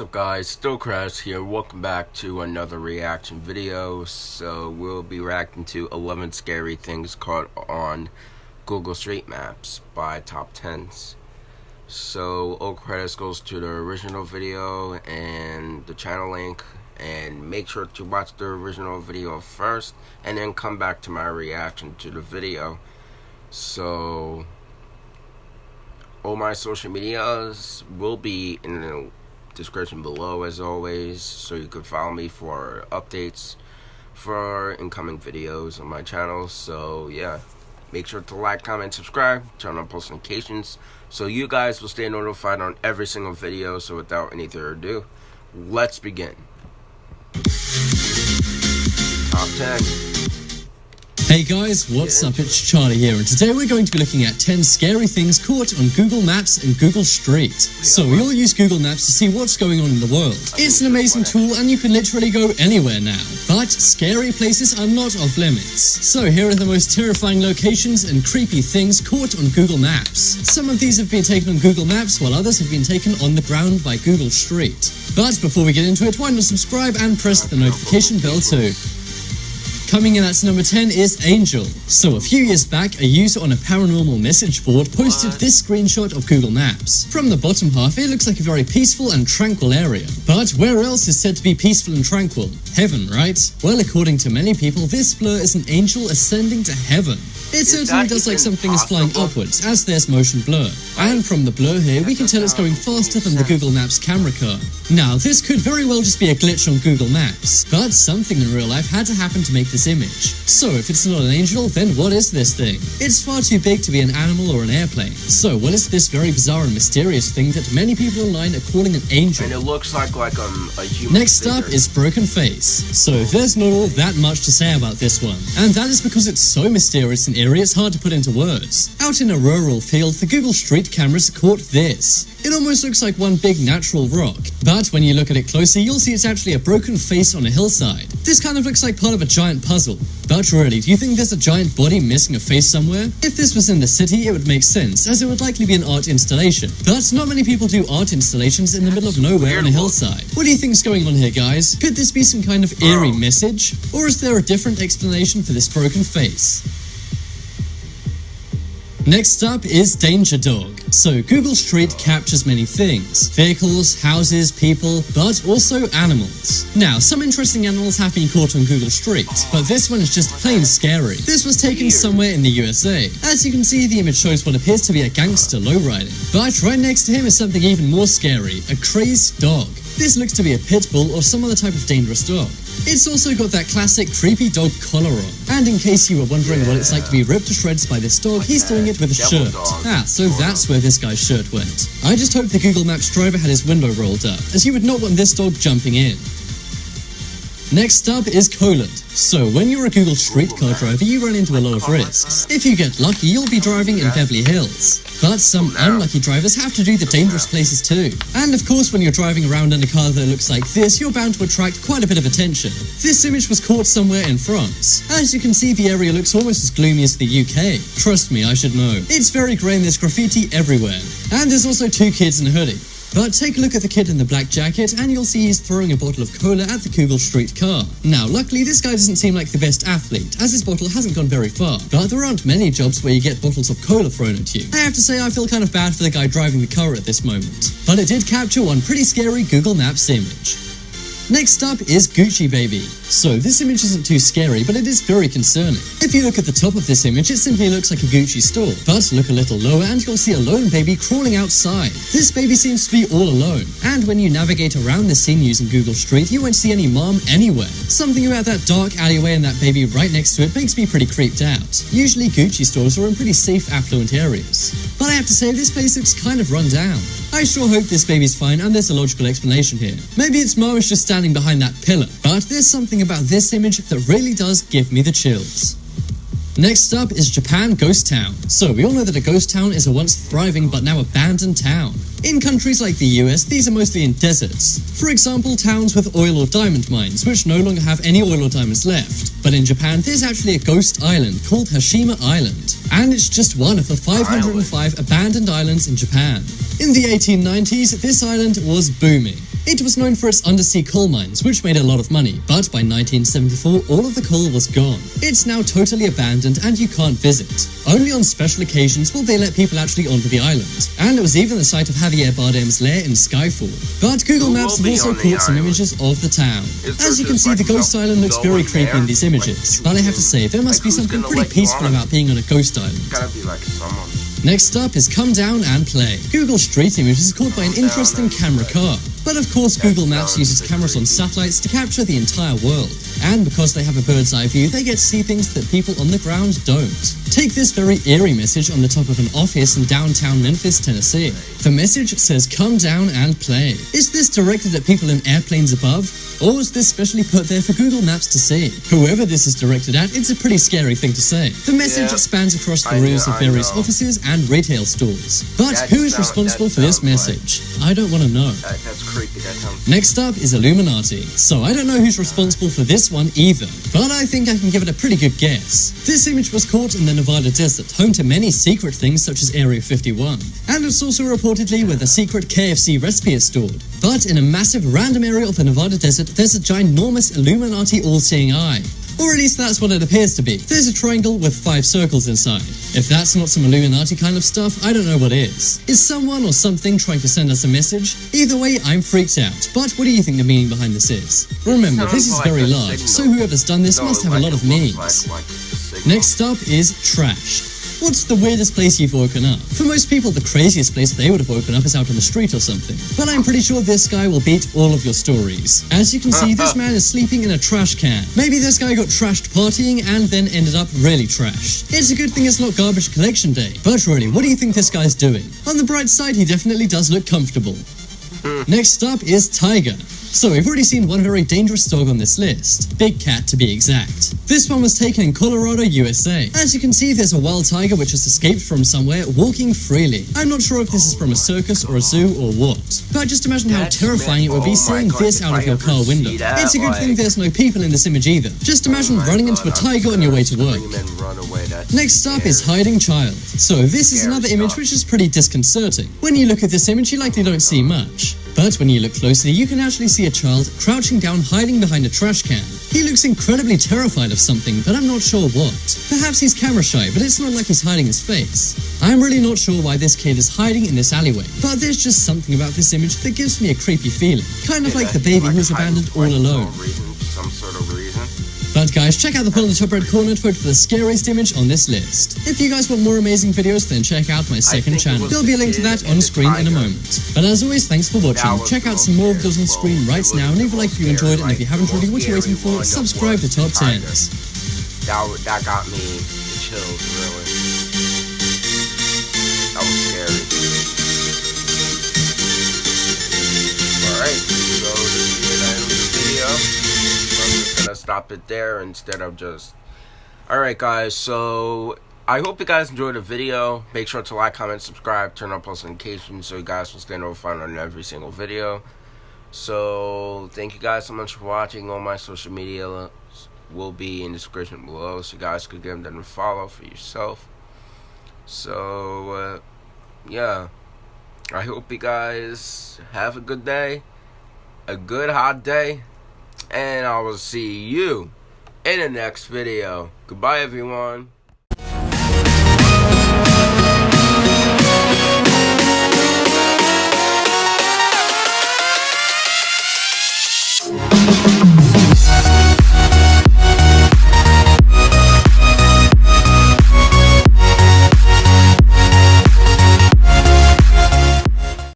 What's up guys, DylCraftZ here, welcome back to another reaction video. So we'll be reacting to 11 scary things caught on Google Street Maps by Top 10s. So all credits goes to the original video and the channel link, and make sure to watch the original video first and then come back to my reaction to the video. So all my social medias will be in the description below as always, so you can follow me for updates for incoming videos on my channel. So yeah, make sure to like, comment, subscribe, turn on post notifications so you guys will stay notified on every single video. So without any further ado, let's begin. Top 10. Hey guys, what's up? It's Charlie here, and today we're going to be looking at 10 scary things caught on Google Maps and Google Street. So we all use Google Maps to see what's going on in the world. It's an amazing tool and you can literally go anywhere now. But scary places are not off limits. So here are the most terrifying locations and creepy things caught on Google Maps. Some of these have been taken on Google Maps, while others have been taken on the ground by Google Street. But before we get into it, why not subscribe and press the notification bell too. Coming in at number 10 is Angel. So a few years back, a user on a paranormal message board posted this screenshot of Google Maps. From the bottom half, it looks like a very peaceful and tranquil area. But where else is said to be peaceful and tranquil? Heaven, right? Well, according to many people, this blur is an angel ascending to heaven. It certainly does like something is flying upwards, as there's motion blur. And from the blur here, we can tell it's going faster than the Google Maps camera car. Now, this could very well just be a glitch on Google Maps, but something in real life had to happen to make this image. So if it's not an angel, then what is this thing? It's far too big to be an animal or an airplane. So what is this very bizarre and mysterious thing that many people online are calling an angel? And it looks like a human. Next up is broken face. So there's not all that much to say about this one, and that is because it's so mysterious and eerie it's hard to put into words. Out in a rural field, the Google Street cameras caught this. It almost looks like one big natural rock, but when you look at it closer, you'll see it's actually a broken face on a hillside. This kind of looks like part of a giant puzzle. But really, do you think there's a giant body missing a face somewhere? If this was in the city, it would make sense, as it would likely be an art installation. But not many people do art installations in the middle of nowhere on a hillside. What do you think's going on here, guys? Could this be some kind of eerie message? Or is there a different explanation for this broken face? Next up is Danger Dog. So Google Street captures many things: vehicles, houses, people, but also animals. Now, some interesting animals have been caught on Google Street, but this one is just plain scary. This was taken somewhere in the USA. As you can see, the image shows what appears to be a gangster lowriding. But right next to him is something even more scary: a crazed dog. This looks to be a pit bull or some other type of dangerous dog. It's also got that classic creepy dog collar on. And in case you were wondering what it's like to be ripped to shreds by this dog, he's doing it with a shirt. So that's where this guy's shirt went. I just hope the Google Maps driver had his window rolled up, as you would not want this dog jumping in. Next up is Coland. So when you're a Google Street car driver, you run into a lot of risks. If you get lucky, you'll be driving in Beverly Hills. But some unlucky drivers have to do the dangerous places too. And of course, when you're driving around in a car that looks like this, you're bound to attract quite a bit of attention. This image was caught somewhere in France. As you can see, the area looks almost as gloomy as the UK. Trust me, I should know. It's very grey and there's graffiti everywhere. And there's also two kids in a hoodie. But take a look at the kid in the black jacket and you'll see he's throwing a bottle of cola at the Google Street car. Now, luckily, this guy doesn't seem like the best athlete, as his bottle hasn't gone very far. But there aren't many jobs where you get bottles of cola thrown at you. I have to say, I feel kind of bad for the guy driving the car at this moment. But it did capture one pretty scary Google Maps image. Next up is Gucci Baby. So this image isn't too scary, but it is very concerning. If you look at the top of this image, it simply looks like a Gucci store. But look a little lower and you'll see a lone baby crawling outside. This baby seems to be all alone. And when you navigate around the scene using Google Street, you won't see any mom anywhere. Something about that dark alleyway and that baby right next to it makes me pretty creeped out. Usually Gucci stores are in pretty safe, affluent areas. But I have to say, this place looks kind of run down. I sure hope this baby's fine, and there's a logical explanation here. Maybe its mom is just standing behind that pillar, but there's something about this image that really does give me the chills. Next up is Japan Ghost Town. So we all know that a ghost town is a once thriving but now abandoned town. In countries like the US, these are mostly in deserts. For example, towns with oil or diamond mines, which no longer have any oil or diamonds left. But in Japan, there's actually a ghost island called Hashima Island. And it's just one of the 505 abandoned islands in Japan. In the 1890s, this island was booming. It was known for its undersea coal mines, which made a lot of money, but by 1974, all of the coal was gone. It's now totally abandoned and you can't visit. Only on special occasions will they let people actually onto the island. And it was even the site of Javier Bardem's lair in Skyfall. But Google Maps have also caught some images of the town. As you can see, the ghost island looks very creepy in these images. But I have to say, there must be something pretty peaceful about being on a ghost island. Gotta be like someone. Next up is Come Down and Play. Google Street Images is caught by an interesting camera car. But of course, Google Maps uses cameras on satellites to capture the entire world. And because they have a bird's eye view, they get to see things that people on the ground don't. Take this very eerie message on the top of an office in downtown Memphis, Tennessee. The message says, "Come down and play." Is this directed at people in airplanes above? Or is this specially put there for Google Maps to see? Whoever this is directed at, it's a pretty scary thing to say. The message spans across the roofs of various offices and retail stores. But who is responsible for this message? I don't want to know. That's creepy. That sounds... Next up is Illuminati. So I don't know who's responsible for this one either, but I think I can give it a pretty good guess. This image was caught in the Nevada desert, home to many secret things such as Area 51. And it's also reportedly where the secret KFC recipe is stored. But in a massive random area of the Nevada desert, there's a ginormous Illuminati all-seeing eye. Or at least that's what it appears to be. There's a triangle with 5 circles inside. If that's not some Illuminati kind of stuff, I don't know what is. Is someone or something trying to send us a message? Either way, I'm freaked out. But what do you think the meaning behind this is? Remember, this is very large, so whoever's done this must have a lot of meanings. Next up is trash. What's the weirdest place you've woken up? For most people, the craziest place they would have woken up is out on the street or something. But I'm pretty sure this guy will beat all of your stories. As you can see, this man is sleeping in a trash can. Maybe this guy got trashed partying and then ended up really trashed. It's a good thing it's not garbage collection day. But really, what do you think this guy's doing? On the bright side, he definitely does look comfortable. Next up is Tiger. So we've already seen one very dangerous dog on this list. Big Cat to be exact. This one was taken in Colorado, USA. As you can see, there's a wild tiger which has escaped from somewhere, walking freely. I'm not sure if this is from a circus or a zoo or what. But just imagine how terrifying it would be seeing this out of your car window. It's a good thing there's no people in this image either. Just imagine running into a tiger on your way to work. Next up is Hiding Child. So this is another image which is pretty disconcerting. When you look at this image, you likely don't see much. But when you look closely, you can actually see a child crouching down, hiding behind a trash can. He looks incredibly terrified of something, but I'm not sure what. Perhaps he's camera shy, but it's not like he's hiding his face. I'm really not sure why this kid is hiding in this alleyway, but there's just something about this image that gives me a creepy feeling. Kind of like the baby who's abandoned all alone. Some sort of reason. But guys, check out the poll in the top right corner to vote for the scariest image on this list. If you guys want more amazing videos, then check out my second channel. There'll be a link to that on screen in a moment. But as always, thanks for watching. Check out some more of those on screen right now, and leave a like if you enjoyed it, and if you haven't already, what are you waiting for? Subscribe to Top 10s. That got me the chills, really. That was scary. Alright, so this is the end of the video. I'm just gonna stop it there instead of just... Alright guys, so I hope you guys enjoyed the video. Make sure to like, comment, subscribe, turn on post notifications so you guys will stay notified on every single video. So thank you guys so much for watching. All my social media will be in the description below, so you guys could give them a follow for yourself. So yeah, I hope you guys have a good day, a good hot day, and I will see you in the next video. Goodbye everyone.